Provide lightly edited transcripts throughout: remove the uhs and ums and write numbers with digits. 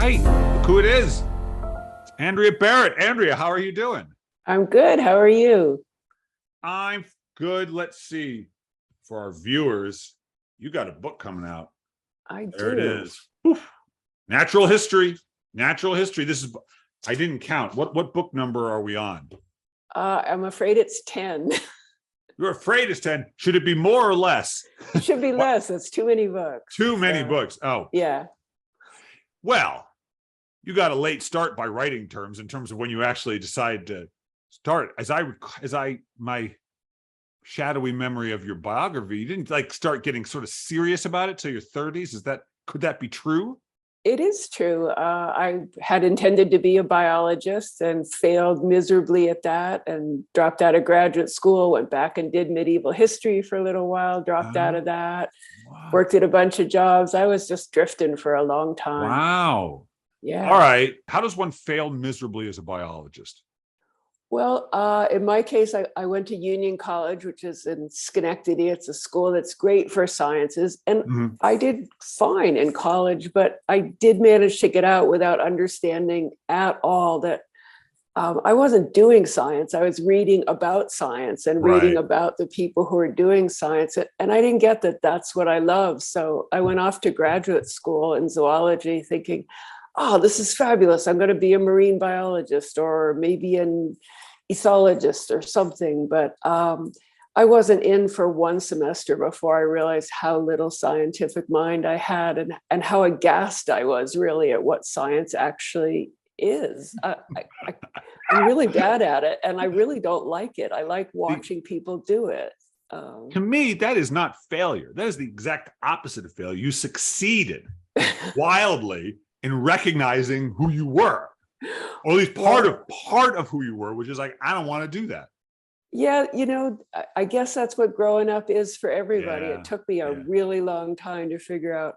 Hey, look who it is. It's Andrea Barrett. Andrea, how are you doing? I'm good. How are you? I'm good. Let's see. For our viewers, you got a book coming out. I There it do. is. Whew. Natural history. Natural history. This is, I didn't count. What book number are we on? I'm afraid it's 10. You're afraid it's 10. Should it be more or less? It should be What? less. It's too many books. Too many So, books. Oh, yeah. well, you got a late start by writing terms in terms of when you actually decide to start. My shadowy memory of your biography, you didn't like start getting sort of serious about it till your 30s. Could that be true? It is true. I had intended to be a biologist and failed miserably at that and dropped out of graduate school, went back and did medieval history for a little while, dropped out of that, Wow. worked at a bunch of jobs. I was just drifting for a long time. Wow. All Yeah. right. How does one fail miserably as a biologist? Well, in my case, I went to Union College, which is in Schenectady. It's a school that's great for sciences. And Mhm. I did fine in college, but I did manage to get out without understanding at all that I wasn't doing science. I was reading about science and reading Right. about the people who are doing science. And I didn't get that that's what I love. So I went off to graduate school in zoology thinking, oh, this is fabulous. I'm going to be a marine biologist or maybe an ethologist or something. But I wasn't in for one semester before I realized how little scientific mind I had and how aghast I was really at what science actually is. I'm really bad at it and I really don't like it. I like See, watching people do it. to me, that is not failure. That is the exact opposite of failure. You succeeded wildly in recognizing who you were, or at least Well, part of who you were, which is like, I don't want to do that. yeah, I guess that's what growing up is for everybody. It Yeah. took me a Yeah. really long time to figure out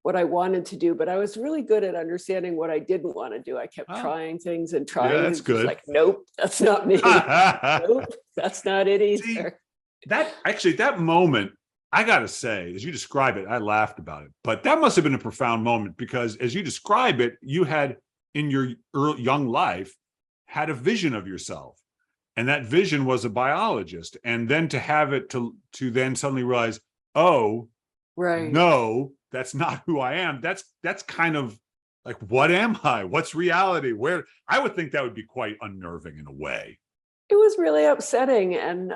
what I wanted to do, but I was really good at understanding what I didn't want to do. I kept Oh, trying things and yeah, trying that's things. It's good. like, nope, that's not me. Nope, that's not it See, either. that moment, I gotta say, as you describe it, I laughed about it, but that must have been a profound moment because as you describe it, you had in your young life had a vision of yourself, and that vision was a biologist, and then to have it to then suddenly realize, oh Right. no, that's not who I am. That's kind of like, what am I? What's reality? Where I would think that would be quite unnerving in a way. It was really upsetting. And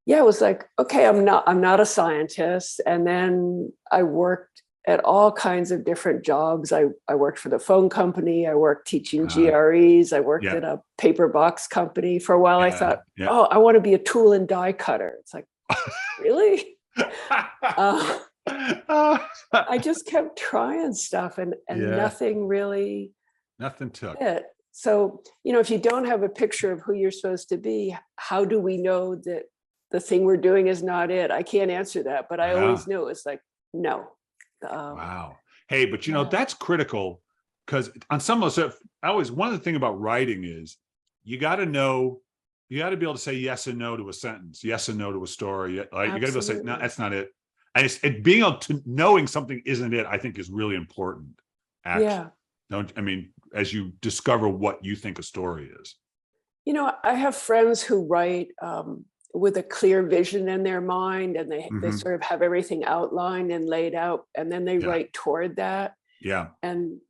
yeah, it was like, okay, I'm not a scientist. And then I worked at all kinds of different jobs. I worked for the phone company, I worked teaching Uh, GREs, I worked yeah, at a paper box company. For a while, I yeah, thought, yeah. oh, I want to be a tool and die cutter. It's like, really? Uh, I just kept trying stuff and Yeah, nothing really nothing took. fit. So, if you don't have a picture of who you're supposed to be, how do we know that the thing we're doing is not it? I can't answer that, but I Yeah. always knew it's like, no. Wow. Hey, but Yeah, that's critical because on some of the stuff, I always one of the thing about writing is you got to know, you got to be able to say yes and no to a sentence, yes and no to a story. Like you got to be able to say, no, absolutely. that's not it. And it being able to knowing something isn't it, I think is really important. Actually, Yeah. don't I mean, as you discover what you think a story is. I have friends who write with a clear vision in their mind and they Hmm. sort of have everything outlined and laid out and then they Yeah. write toward that. Yeah. And,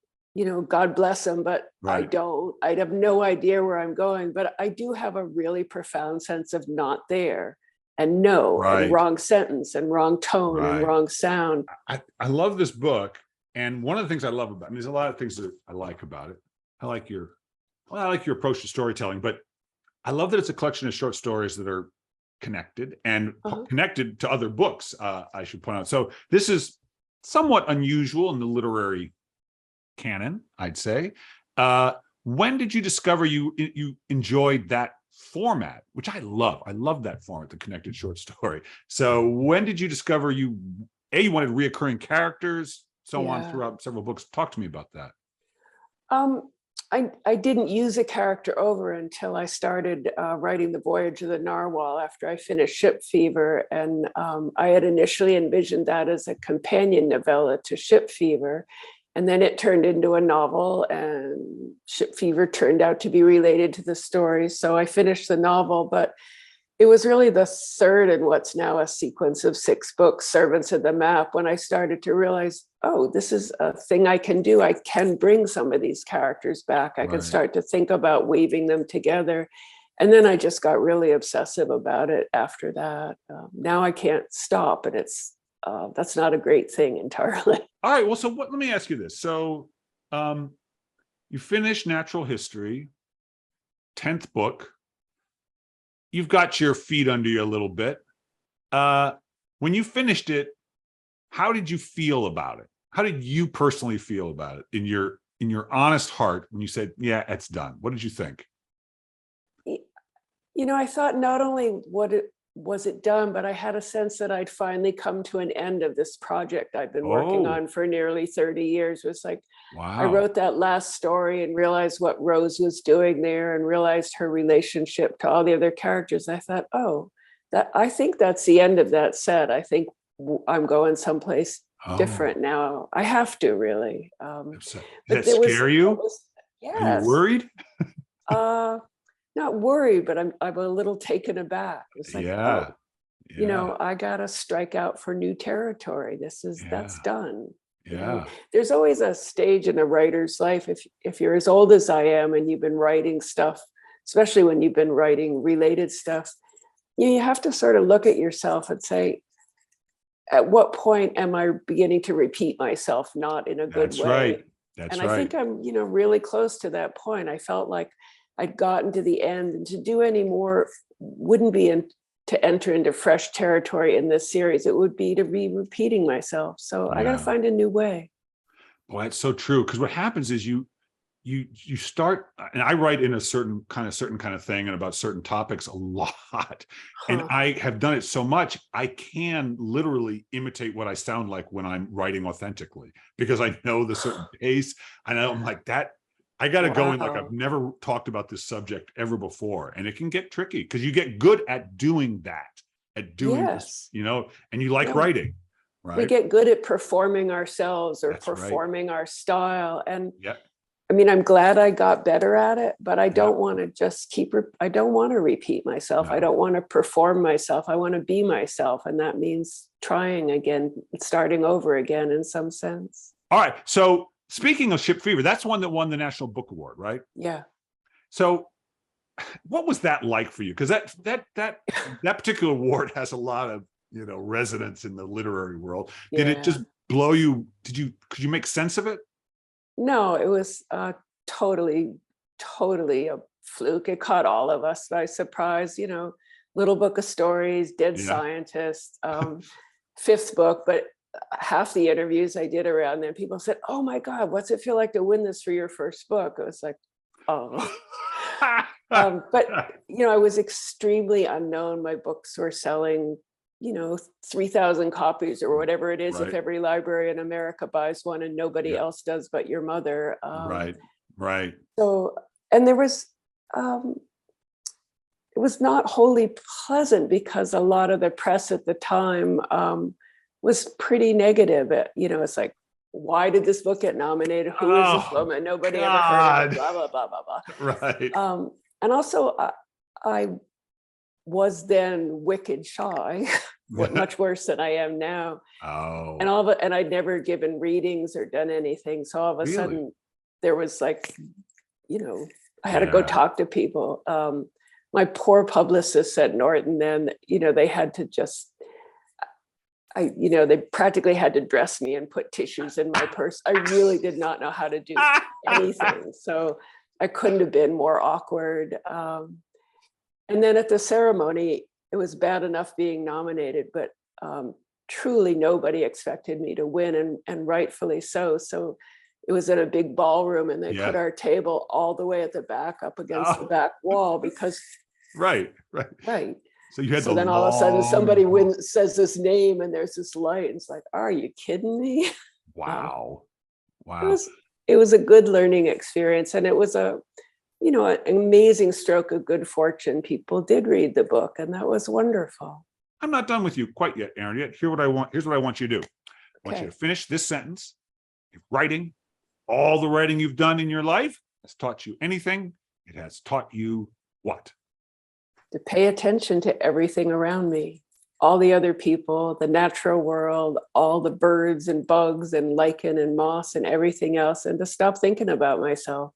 God bless them, but I Right. don't. I have no idea where I'm going, but I do have a really profound sense of not there and no and Right. wrong sentence and wrong tone and Right. wrong sound. I love this book. And one of the things I love about it, I mean, there's a lot of things that I like about it. I like your, well, I like your approach to storytelling, but I love that it's a collection of short stories that are connected and Uh-huh. connected to other books. I should point out. So this is somewhat unusual in the literary canon, I'd say. Uh, when did you discover you enjoyed that format, which I love? I love that format, the connected short story. So when did you discover you wanted reoccurring characters, so on Yeah. throughout several books? Talk to me about that. Um, I didn't use a character over until I started writing The Voyage of the Narwhal after I finished Ship Fever. And I had initially envisioned that as a companion novella to Ship Fever. And then it turned into a novel, and Ship Fever turned out to be related to the story. So I finished the novel, but it was really the third in what's now a sequence of 6 books, Servants of the Map, when I started to realize, oh, this is a thing I can do. I can bring some of these characters back. I can start to think about weaving them together. And then I just got really obsessive about it after that. Now I can't stop, and that's not a great thing entirely. All right. Well, so let me ask you this. So you finished Natural History, 10th book. You've got your feet under you a little bit. When you finished it, how did you feel about it? How did you personally feel about it in your honest heart when you said, yeah, it's done? What did you think? I thought not only was it done, but I had a sense that I'd finally come to an end of this project I've been working on for nearly 30 years. It was like, wow. I wrote that last story and realized what Rose was doing there, and realized her relationship to all the other characters. I thought, I think that's the end of that set. I think I'm going someplace different now. I have to really. Does that scare you? Yes. Are you worried? Not worried, but I'm a little taken aback. It's like, I gotta strike out for new territory. That's done. There's always a stage in a writer's life. If you're as old as I am and you've been writing stuff, especially when you've been writing related stuff, you have to sort of look at yourself and say, at what point am I beginning to repeat myself, not in a good way? Right. That's right. I think I'm, really close to that point. I felt like I'd gotten to the end, and to do any more wouldn't be to enter into fresh territory in this series. It would be to be repeating myself. So I got to find a new way. Boy, that's so true. Because what happens is you start, and I write in a certain kind of thing and about certain topics a lot. And I have done it so much, I can literally imitate what I sound like when I'm writing authentically, because I know the certain pace. And I'm like that. I got to go in like I've never talked about this subject ever before. And it can get tricky because you get good at doing that, this, and you like writing, right? We get good at performing ourselves or performing our style. And I mean, I'm glad I got better at it, but I don't want to just I don't want to repeat myself. I don't want to perform myself. I want to be myself. And that means trying again, starting over again in some sense. All right. So speaking of Ship Fever, that's one that won the National Book Award, right? Yeah. So what was that like for you? Because that particular award has a lot of, resonance in the literary world. Did it just blow you? Could you make sense of it? No, it was totally a fluke. It caught all of us by surprise, Little Book of Stories, Dead Scientist, 5th book, but half the interviews I did around then, people said, oh my God, what's it feel like to win this for your first book? I was like, oh. But, I was extremely unknown. My books were selling, 3,000 copies or whatever it is, if every library in America buys one and nobody else does but your mother. Right. So, and there was, it was not wholly pleasant because a lot of the press at the time was pretty negative. It's like, why did this book get nominated? Who is this woman? Nobody ever heard of it, blah, blah, blah, blah, blah. Right. And also, I was then wicked shy, much worse than I am now. Oh. And I'd never given readings or done anything. So all of a sudden, there was like, I had to go talk to people. My poor publicist at Norton then, they had to just, they practically had to dress me and put tissues in my purse. I really did not know how to do anything. So I couldn't have been more awkward. And then at the ceremony, it was bad enough being nominated, but truly nobody expected me to win, and rightfully so. So it was in a big ballroom, and they put our table all the way at the back up against the back wall because. Right. So you had then all of a sudden somebody says this name and there's this light, and it's like, are you kidding me? Wow. It was a good learning experience, and it was an amazing stroke of good fortune. People did read the book, and that was wonderful. I'm not done with you quite yet, Aaron. Here's what I want you to do. I want you to finish this sentence. You're writing, all the writing you've done in your life has taught you anything, it has taught you what? To pay attention to everything around me, all the other people, the natural world, all the birds and bugs and lichen and moss and everything else, and to stop thinking about myself.